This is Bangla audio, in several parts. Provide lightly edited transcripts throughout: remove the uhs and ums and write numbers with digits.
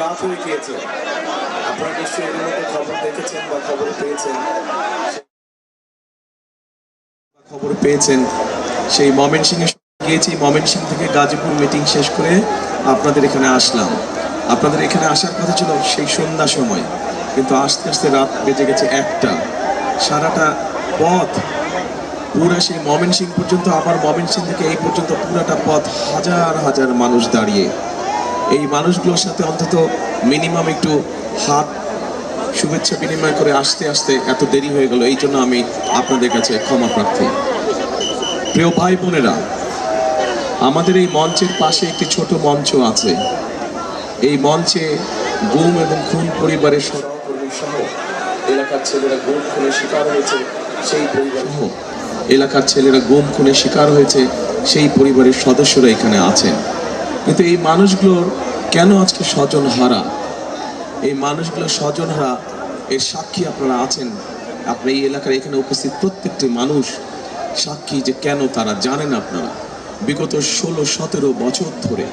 রাত হয়ে গিয়েছে। আপনারা নিশ্চয়ই এর মধ্যে খবর দেখেছেন বা খবর পেয়েছেন সেই ময়মনসিংহে গিয়েছি। ময়মনসিংহ থেকে গাজীপুর মিটিং শেষ করে আপনাদের এখানে আসলাম। আপনাদের এখানে আসার কথা ছিল সেই সন্ধ্যা সময়, কিন্তু আস্তে আস্তে রাত বেজে গেছে 1টা। সারাটা পথ পুরা সেই ময়মনসিংহ পর্যন্ত, আবার ময়মনসিংহ থেকে এই পর্যন্ত পুরাটা পথ হাজার হাজার মানুষ দাঁড়িয়ে। এই মানুষগুলোর সাথে অন্তত মিনিমাম একটু হাত শুভেচ্ছা বিনিময় করে আসতে আসতে এত দেরি হয়ে গেল। এই জন্য আমি আপনাদের কাছে ক্ষমা প্রার্থী। প্রিয় ভাই বোনেরা, আমাদের এই মঞ্চের পাশে একটি ছোট মঞ্চ আছে। এই মঞ্চে গুম এবং খুন পরিবারের সহকর্মী সহ এলাকার ছেলেরা গুম খুনের শিকার হয়েছে সেই পরিবার সহ এলাকার ছেলেরা গুম খুনের শিকার হয়েছে সেই পরিবারের সদস্যরা এখানে আছেন। কিন্তু এই মানুষগুলোর কেন আজকে স্বজন হারা? এই মানুষগুলোর স্বজন হারা এর সাক্ষী আপনারা আছেন। আপনি এই এলাকার এখানে উপস্থিত প্রত্যেকটি মানুষ সাক্ষী যে কেন তারা জানেন। আপনারা বিগত 16-17 বছর ধরে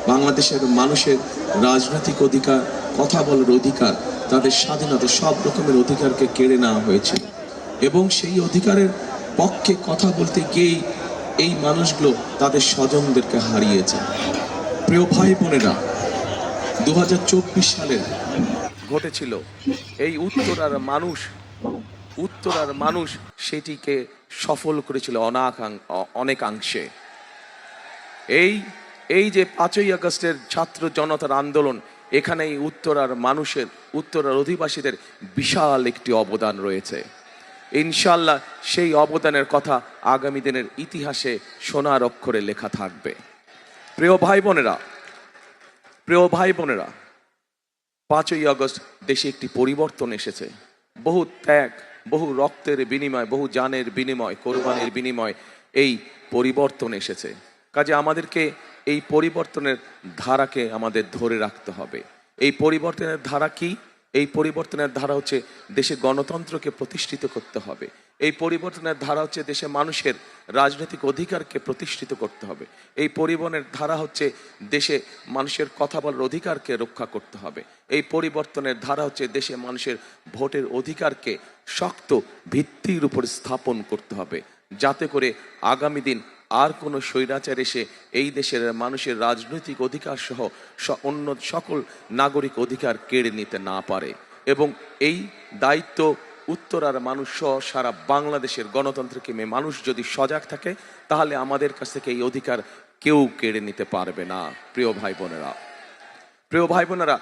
বাংলাদেশের মানুষের রাজনৈতিক অধিকার, কথা বলার অধিকার, তাদের স্বাধীনতা, সব রকমের অধিকারকে কেড়ে নেওয়া হয়েছিল এবং সেই অধিকারের পক্ষে কথা বলতে গিয়েই এই মানুষগুলো তাদের স্বজনদেরকে হারিয়েছে। প্রিয় ভাই বোনেরা, 2024 সালে ঘটেছিল এই উত্তরার মানুষ সেটিকে সফল করেছিল অনেকাংশে। এই যে 5ই আগস্টের ছাত্র জনতার আন্দোলন, এখানে এই উত্তরার অধিবাসীদের বিশাল একটি অবদান রয়েছে। ইনশাআল্লাহ সেই অবদানের কথা আগামী দিনের ইতিহাসে সোনার অক্ষরে লেখা থাকবে। প্রিয় ভাই বোনেরা, 5ই আগস্ট দেশে একটি পরিবর্তন এসেছে। বহু ত্যাগ, বহু রক্তের বিনিময়, বহু জানের বিনিময়, কোরবানির বিনিময় এই পরিবর্তন এসেছে। কাজে আমাদেরকে এই পরিবর্তনের ধারাকে আমাদের ধরে রাখতে হবে। এই পরিবর্তনের ধারা কি? এই পরিবর্তনের ধারা হচ্ছে দেশে গণতন্ত্রকে প্রতিষ্ঠিত করতে হবে। এই পরিবর্তনের ধারা হচ্ছে দেশে মানুষের রাজনৈতিক অধিকারকে প্রতিষ্ঠিত করতে হবে। এই পরিবর্তনের ধারা হচ্ছে দেশে মানুষের কথা বলার অধিকারকে রক্ষা করতে হবে। এই পরিবর্তনের ধারা হচ্ছে দেশে মানুষের ভোটের অধিকারকে শক্ত ভিত্তির উপর স্থাপন করতে হবে, যাতে করে আগামী দিন আর কোনো স্বৈরাচার এসে এই দেশের মানুষের রাজনৈতিক অধিকার সহ অন্য সকল নাগরিক অধিকার কেড়ে নিতে না পারে। এবং এই দায়িত্ব উত্তরার মানুষ সহ সারা বাংলাদেশের গণতন্ত্রকে মানুষ যদি সজাগ থাকে, তাহলে আমাদের কাছ থেকে এই অধিকার কেউ কেড়ে নিতে পারবে না। প্রিয় ভাই বোনেরা,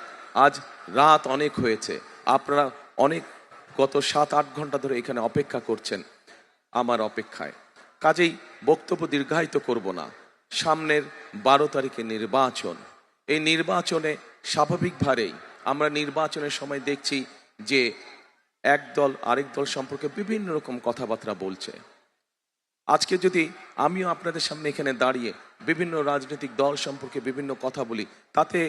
আজ রাত অনেক হয়েছে। আপনারা গত 7-8 ঘন্টা ধরে এখানে অপেক্ষা করছেন আমার অপেক্ষায়। কাজেই বক্তব্য দীর্ঘায়িত করব না। সামনের 12 তারিখে নির্বাচন। এই নির্বাচনে স্বাভাবিকভাবেই আমরা নির্বাচনের সময় দেখছি যে এক দল আরেক দল সম্পর্কে বিভিন্ন রকম কথাবার্তা বলছে। আজকে যদি আমিও আপনাদের সামনে এখানে দাঁড়িয়ে বিভিন্ন রাজনৈতিক দল সম্পর্কে বিভিন্ন কথা বলি, তাতে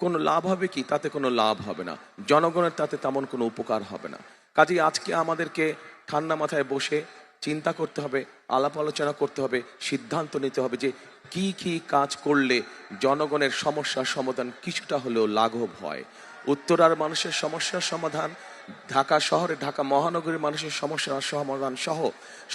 কোনো লাভ হবে কি? তাতে কোনো লাভ হবে না। জনগণের তাতে তেমন কোনো উপকার হবে না। কাজেই আজকে আমাদেরকে ঠান্ডা মাথায় বসে চিন্তা করতে হবে, আলাপ আলোচনা করতে হবে, সিদ্ধান্ত নিতে হবে যে কি কি কাজ করলে জনগণের সমস্যার সমাধান কিছুটা হলেও লাঘব হয়। উত্তরার মানুষের সমস্যার সমাধান, ঢাকা শহরে, ঢাকা মহানগরীর মানুষের সমস্যার সমাধান সহ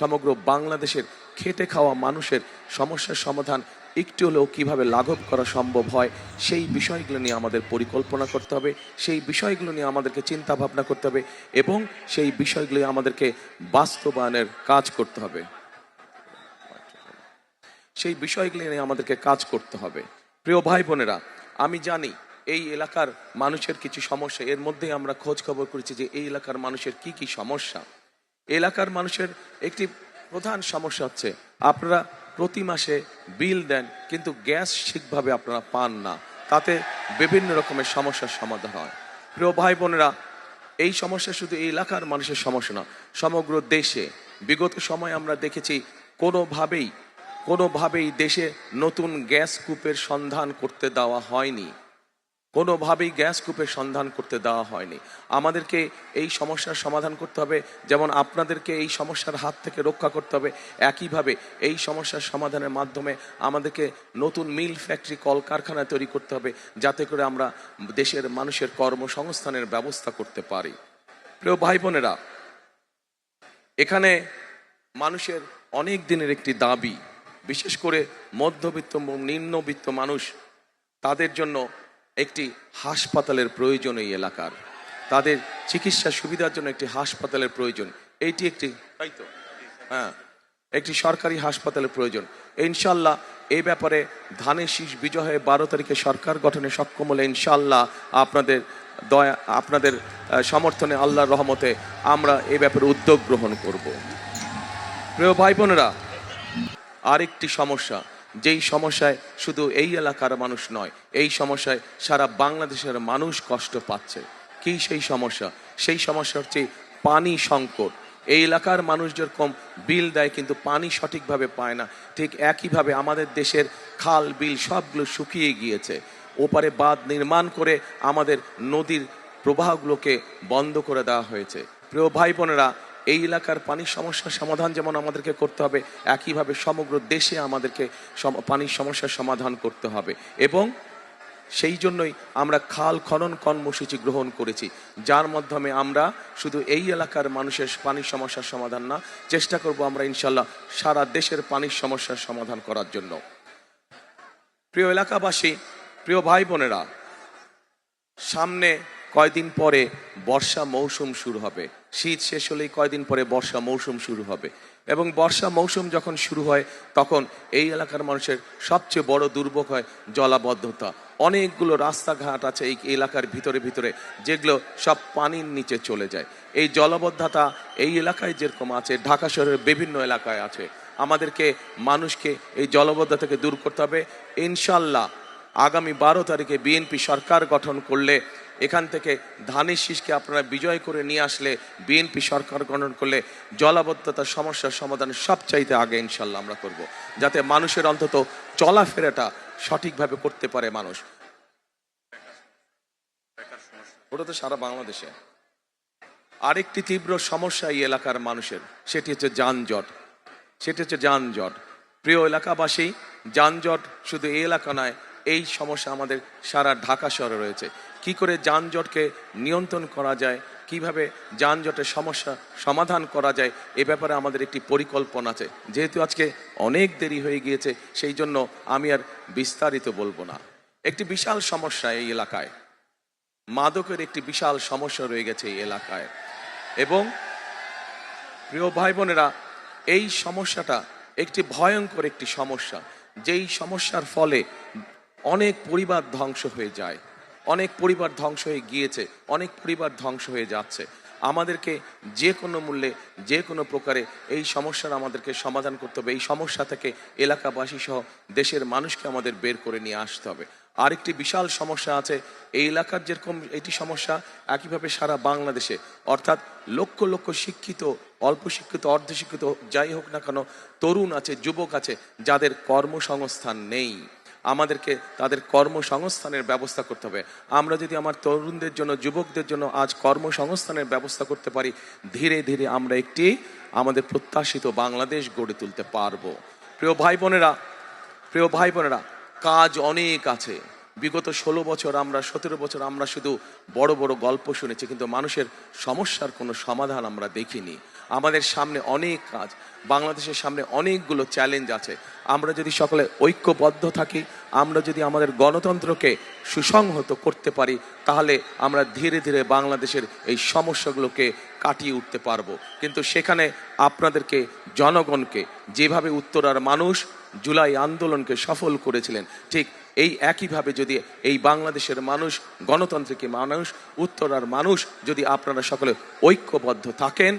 সমগ্র বাংলাদেশের খেটে খাওয়া মানুষের সমস্যার সমাধান একটু হলেও কীভাবে লাঘব করা সম্ভব হয়, সেই বিষয়গুলো নিয়ে আমাদের পরিকল্পনা করতে হবে, সেই বিষয়গুলো নিয়ে আমাদেরকে চিন্তা ভাবনা করতে হবে এবং সেই বিষয়গুলো আমাদেরকে বাস্তবায়নের কাজ করতে হবে। সেই বিষয়গুলো নিয়ে আমাদেরকে কাজ করতে হবে। প্রিয় ভাই বোনেরা, আমি জানি এই এলাকার মানুষের কিছু সমস্যা, এর মধ্যেই আমরা খোঁজ খবর করেছি যে এই এলাকার মানুষের কি কি সমস্যা। এলাকার মানুষের একটি প্রধান সমস্যা হচ্ছে আপনারা প্রতি মাসে বিল দেন, কিন্তু গ্যাস ঠিকভাবে আপনারা পান না, তাতে বিভিন্ন রকমের সমস্যার সমাধান হয়। প্রিয় ভাই বোনেরা, এই সমস্যা শুধু এই এলাকার মানুষের সমস্যা না, সমগ্র দেশে বিগত সময় আমরা দেখেছি কোনোভাবেই দেশে নতুন গ্যাস কূপের সন্ধান করতে দেওয়া হয়নি। কোনোভাবেই গ্যাস কূপের সন্ধান করতে দেওয়া হয়নি। আমাদেরকে এই সমস্যার সমাধান করতে হবে, যেমন আপনাদেরকে এই সমস্যার হাত থেকে রক্ষা করতে হবে। একইভাবে এই সমস্যার সমাধানের মাধ্যমে আমাদেরকে নতুন মিল, ফ্যাক্টরি, কলকারখানা তৈরি করতে হবে, যাতে করে আমরা দেশের মানুষের কর্মসংস্থানের ব্যবস্থা করতে পারি। প্রিয় ভাই বোনেরা, এখানে মানুষের অনেক দিনের একটি দাবি, বিশেষ করে মধ্যবিত্ত নিম্নবিত্ত মানুষ, তাদের জন্য একটি হাসপাতালের প্রয়োজন। এই এলাকার তাদের চিকিৎসা সুবিধার জন্য একটি হাসপাতালের প্রয়োজন। এইটি একটি, তাই তো, হ্যাঁ, একটি সরকারি হাসপাতালের প্রয়োজন। ইনশাল্লাহ এই ব্যাপারে ধানের শীষ বিজয় হয়ে 12 তারিখে সরকার গঠনে সক্ষম হলে ইনশাল্লাহ আপনাদের দয়া, আপনাদের সমর্থনে, আল্লাহর রহমতে আমরা এই ব্যাপারে উদ্যোগ গ্রহণ করব। প্রিয় ভাই বোনেরা, আরেকটি সমস্যা, যেই সমস্যায় শুধু এই এলাকার মানুষ নয়, এই সমস্যায় সারা বাংলাদেশের মানুষ কষ্ট পাচ্ছে। কি সেই সমস্যা? সেই সমস্যা হচ্ছে পানি সংকট। এই এলাকার মানুষ যেরকম বিল দেয় কিন্তু পানি সঠিকভাবে পায় না, ঠিক একইভাবে আমাদের দেশের খাল বিল সবগুলো শুকিয়ে গিয়েছে। ওপারে বাঁধ নির্মাণ করে আমাদের নদীর প্রবাহগুলোকে বন্ধ করে দেওয়া হয়েছে। প্রিয় ভাই বোনেরা, এই এলাকার পানির সমস্যার সমাধান যেমন আমাদেরকে করতে হবে, একইভাবে সমগ্র দেশে আমাদেরকে পানির সমস্যার সমাধান করতে হবে। এবং সেই জন্যই আমরা খাল খনন কর্মসূচি গ্রহণ করেছি, যার মাধ্যমে আমরা শুধু এই এলাকার মানুষের পানির সমস্যার সমাধান না, চেষ্টা করব আমরা ইনশাল্লাহ সারা দেশের পানির সমস্যার সমাধান করার জন্য। প্রিয় এলাকাবাসী, প্রিয় ভাই বোনেরা, সামনে কয়দিন পরে বর্ষা মৌসুম শুরু হবে। শীত শেষ হলেই কয়দিন পরে বর্ষা মৌসুম শুরু হবে, এবং বর্ষা মৌসুম যখন শুরু হয় তখন এই এলাকার মানুষের সবচেয়ে বড় দুর্ভোগ হয় জলাবদ্ধতা। অনেকগুলো রাস্তাঘাট আছে এই এলাকার ভিতরে ভিতরে, যেগুলো সব পানির নিচে চলে যায়। এই জলাবদ্ধতা এই এলাকায় যেরকম আছে, ঢাকা শহরের বিভিন্ন এলাকায় আছে। আমাদেরকে মানুষকে এই জলাবদ্ধতা থেকে দূর করতে হবে। ইনশাল্লাহ আগামী 12 তারিখে বিএনপি সরকার গঠন করলে, এখান থেকে ধানের শীষকে আপনারা বিজয় করে নিয়ে আসলে, বিএনপি সরকার গঠন করলে জলাবদ্ধতার সমস্যার সমাধান সবচাইতে আগে ইনশাল্লাহ আমরা করব, যাতে মানুষের অন্তত চলাফেরাটা সঠিকভাবে করতে পারে মানুষ। ওটা তো সারা বাংলাদেশে। আরেকটি তীব্র সমস্যা এই এলাকার মানুষের, সেটি হচ্ছে যানজট। প্রিয় এলাকাবাসী, যানজট শুধু এই এলাকা নয়, এই সমস্যা আমাদের সারা ঢাকা শহরে রয়েছে। কি করে যানজটকে নিয়ন্ত্রণ করা যায়, কিভাবে যানজটের সমস্যা সমাধান করা যায়, এ ব্যাপারে আমাদের একটি পরিকল্পনা আছে। যেহেতু আজকে অনেক দেরি হয়ে গিয়েছে, সেই জন্য আমি আর বিস্তারিত বলবো না। একটি বিশাল সমস্যা এই এলাকায়, মাদকের একটি বিশাল সমস্যা রয়ে গেছে এই এলাকায়। এবং প্রিয় ভাই বোনেরা, এই সমস্যাটা একটি ভয়ঙ্কর একটি সমস্যা, যেই সমস্যার ফলে অনেক পরিবার ধ্বংস হয়ে যায়, অনেক পরিবার ধ্বংস হয়ে গিয়েছে, অনেক পরিবার ধ্বংস হয়ে যাচ্ছে। আমাদেরকে যে কোনো মূল্যে, যে কোনো প্রকারে এই সমস্যার আমাদেরকে সমাধান করতে হবে। এই সমস্যা থেকে এলাকাবাসী সহ দেশের মানুষকে আমাদের বের করে নিয়ে আসতে হবে। আরেকটি বিশাল সমস্যা আছে এই এলাকার, যেরকম এটি সমস্যা একইভাবে সারা বাংলাদেশে, অর্থাৎ লক্ষ লক্ষ শিক্ষিত, অল্প শিক্ষিত, অর্ধশিক্ষিত, যাই হোক না কেন, তরুণ আছে, যুবক আছে, যাদের কর্মসংস্থান নেই। আমাদেরকে তাদের কর্মসংস্থানের ব্যবস্থা করতে হবে। আমরা যদি আমার তরুণদের জন্য, যুবকদের জন্য আজ কর্মসংস্থানের ব্যবস্থা করতে পারি, ধীরে ধীরে আমরা একটি আমাদের প্রত্যাশিত বাংলাদেশ গড়ে তুলতে পারবো। প্রিয় ভাই বোনেরা, কাজ অনেক আছে। বিগত 16 বছর, 17 বছর আমরা শুধু বড় বড় গল্প শুনেছি, কিন্তু মানুষের সমস্যার কোনো সমাধান আমরা দেখিনি। আমাদের সামনে অনেক কাজ, বাংলাদেশের সামনে অনেকগুলো চ্যালেঞ্জ আছে। আমরা যদি সকলে ঐক্যবদ্ধ থাকি, আমরা যদি আমাদের গণতন্ত্রকে সুসংহত করতে পারি, তাহলে আমরা ধীরে ধীরে বাংলাদেশের এই সমস্যাগুলোকে কাটিয়ে উঠতে পারবো। কিন্তু সেখানে আপনাদেরকে, জনগণকে, যেভাবে উত্তরার মানুষ জুলাই আন্দোলনকে সফল করেছিলেন, ঠিক এই একইভাবে যদি এই বাংলাদেশের মানুষ, গণতন্ত্রকে মানুষ, উত্তরার মানুষ, যদি আপনারা সকলে ঐক্যবদ্ধ থাকেন,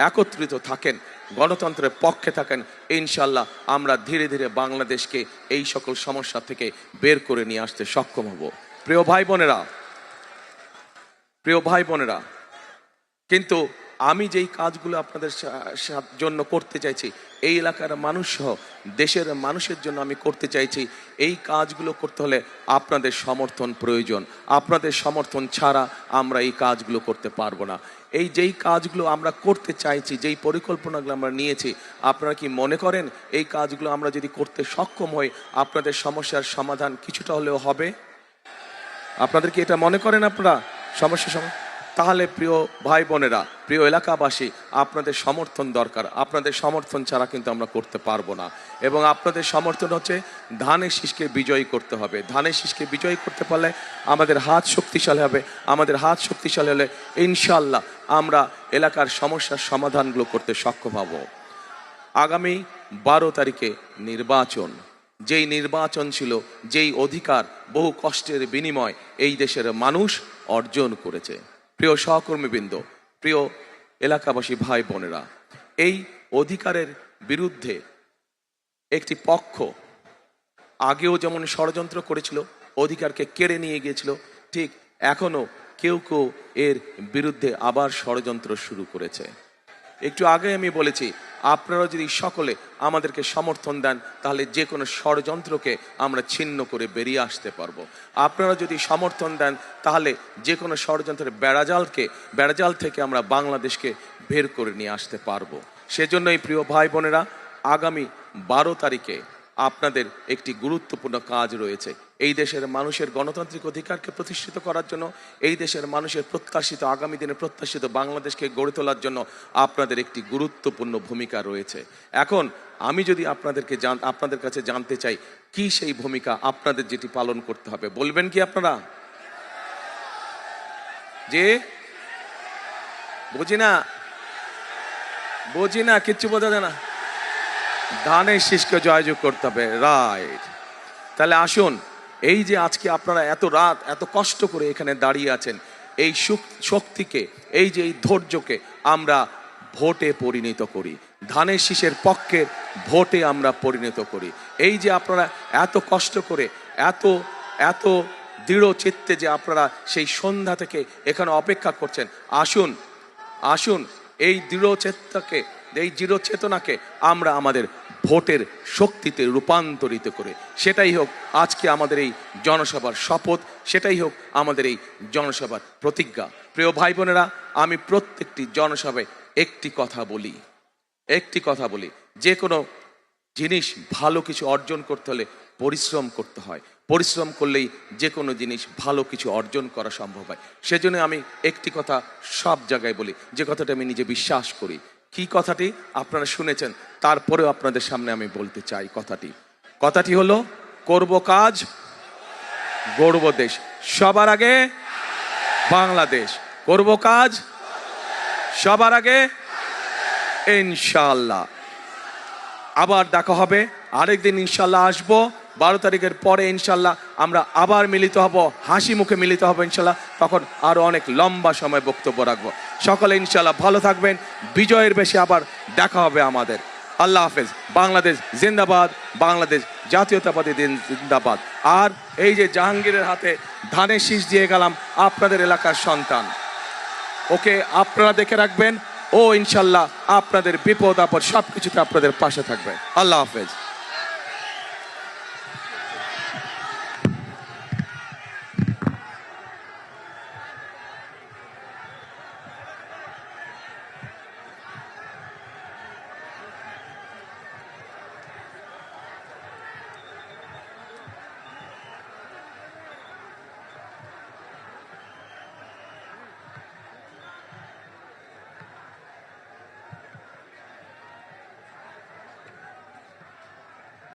একত্রিত থাকেন, গণতন্ত্রের পক্ষে থাকেন, ইনশাল্লাহ আমরা ধীরে ধীরে বাংলাদেশকে এই সকল সমস্যা থেকে বের করে নিয়ে আসতে সক্ষম হব। প্রিয় ভাই বোনেরা, কিন্তু আমি যেই কাজগুলো আপনাদের জন্য করতে চাইছি, এই এলাকার মানুষ সহ দেশের মানুষের জন্য আমি করতে চাইছি, এই কাজগুলো করতে হলে আপনাদের সমর্থন প্রয়োজন। আপনাদের সমর্থন ছাড়া আমরা এই কাজগুলো করতে পারবো না। এই যেই কাজগুলো আমরা করতে চাইছি, যেই পরিকল্পনাগুলো আমরা নিয়েছি, আপনারা কি মনে করেন এই কাজগুলো আমরা যদি করতে সক্ষম হই, আপনাদের সমস্যার সমাধান কিছুটা হলেও হবে? আপনাদের কি এটা মনে করেন আপনারা সমস্যার সমাধান? তাহলে প্রিয় ভাই বোনেরা, প্রিয় এলাকাবাসী, আপনাদের সমর্থন দরকার। আপনাদের সমর্থন ছাড়া কিন্তু আমরা করতে পারবো না। এবং আপনাদের সমর্থন হচ্ছে ধানের শীষকে বিজয়ী করতে হবে। ধানের শীষকে বিজয়ী করতে পারলে আমাদের হাত শক্তিশালী হবে। আমাদের হাত শক্তিশালী হলে ইনশাল্লাহ আমরা এলাকার সমস্যার সমাধানগুলো করতে সক্ষম হব। আগামী 12 তারিখে নির্বাচন, যেই নির্বাচন ছিল, যেই অধিকার বহু কষ্টের বিনিময় এই দেশের মানুষ অর্জন করেছে। প্রিয় সহকর্মীবৃন্দ, প্রিয় এলাকাবাসী ভাই বোনেরা, এই অধিকারের বিরুদ্ধে একটি পক্ষ আগেও যেমন ষড়যন্ত্র করেছিল, অধিকারকে কেড়ে নিয়ে গিয়েছিল, ঠিক এখনো কেউ কেউ এর বিরুদ্ধে আবার ষড়যন্ত্র শুরু করেছে। একটু আগে আমি বলেছি, আপনারা যদি সকলে আমাদেরকে সমর্থন দেন, তাহলে যে কোনো ষড়যন্ত্রকে আমরা ছিন্ন করে বেরিয়ে আসতে পারবো। আপনারা যদি সমর্থন দেন, তাহলে যে কোনো ষড়যন্ত্রের বেড়াজাল থেকে আমরা বাংলাদেশকে বের করে নিয়ে আসতে পারবো। সেজন্যই প্রিয় ভাই বোনেরা, আগামী 12 তারিখে আপনাদের একটি গুরুত্বপূর্ণ কাজ রয়েছে। এই দেশের মানুষের গণতান্ত্রিক অধিকারকে প্রতিষ্ঠিত করার জন্য, এই দেশের মানুষের প্রত্যাশিত আগামী দিনে প্রত্যাশিত বাংলাদেশকে গড়ে তোলার জন্য আপনাদের একটি গুরুত্বপূর্ণ ভূমিকা রয়েছে। এখন আমি যদি আপনাদের কাছে জানতে চাই, কি সেই ভূমিকা আপনাদের যেটি পালন করতে হবে, বলবেন কি আপনারা? যে বুঝি না, কিচ্ছু বোঝা যায় না। ধানের শীষকে জয়যোগ করতে হবে, রাইট। তাহলে আসুন, এই যে আজকে আপনারা এত রাত এত কষ্ট করে এখানে দাঁড়িয়ে আছেন, এই শক্তিকে, এই যে এই ধৈর্যকে আমরা ভোটে পরিণত করি। ধানের শীষের পক্ষে ভোটে আমরা পরিণত করি। এই যে আপনারা এত কষ্ট করে, এত দৃঢ় চিত্তে যে আপনারা সেই সন্ধ্যা থেকে এখানে অপেক্ষা করছেন, আসুন এই দৃঢ় চেতনাকে আমরা আমাদের ভোটের শক্তিতে রূপান্তরিত করে, সেটাই হোক আজকে আমাদের এই জনসভার শপথ, সেটাই হোক আমাদের এই জনসভার প্রতিজ্ঞা। প্রিয় ভাই বোনেরা, আমি প্রত্যেকটি জনসভায় একটি কথা বলি, যে কোনো জিনিস ভালো কিছু অর্জন করতে হলে পরিশ্রম করতে হয়। পরিশ্রম করলেই যে কোনো জিনিস ভালো কিছু অর্জন করা সম্ভব হয়। সেজন্য আমি একটি কথা সব জায়গায় বলি, যে কথাটা আমি নিজে বিশ্বাস করি। কি কথাটি আপনারা শুনেছেন, তারপরেও আপনাদের সামনে আমি বলতে চাই। কথাটি হলো, করব কাজ, গড়ব দেশ, সবার আগে বাংলাদেশ। করব কাজ, সবার আগে ইনশাআল্লাহ। আবার দেখা হবে, আরেকদিন ইনশাআল্লাহ আসবো। 12 তারিখের পরে ইনশাআল্লাহ আমরা আবার মিলিত হব, হাসি মুখে মিলিত হব ইনশাআল্লাহ। তখন আরো অনেক লম্বা সময় বক্তব্য রাখবো। সকলে ইনশাআল্লাহ ভালো থাকবেন। বিজয়ের বেশে আবার দেখা হবে আমাদের। আল্লাহ হাফেজ। বাংলাদেশ জিন্দাবাদ, বাংলাদেশ জাতীয়তাবাদী জিন্দাবাদ। আর এই যে জাহাঙ্গীরের হাতে ধানের শীষ দিয়ে গেলাম, আপনাদের এলাকার সন্তান, ওকে আপনারা দেখে রাখবেন। ও ইনশাআল্লাহ আপনাদের বিপদ আপদ সবকিছুতে আপনাদের পাশে থাকবে। আল্লাহ হাফেজ।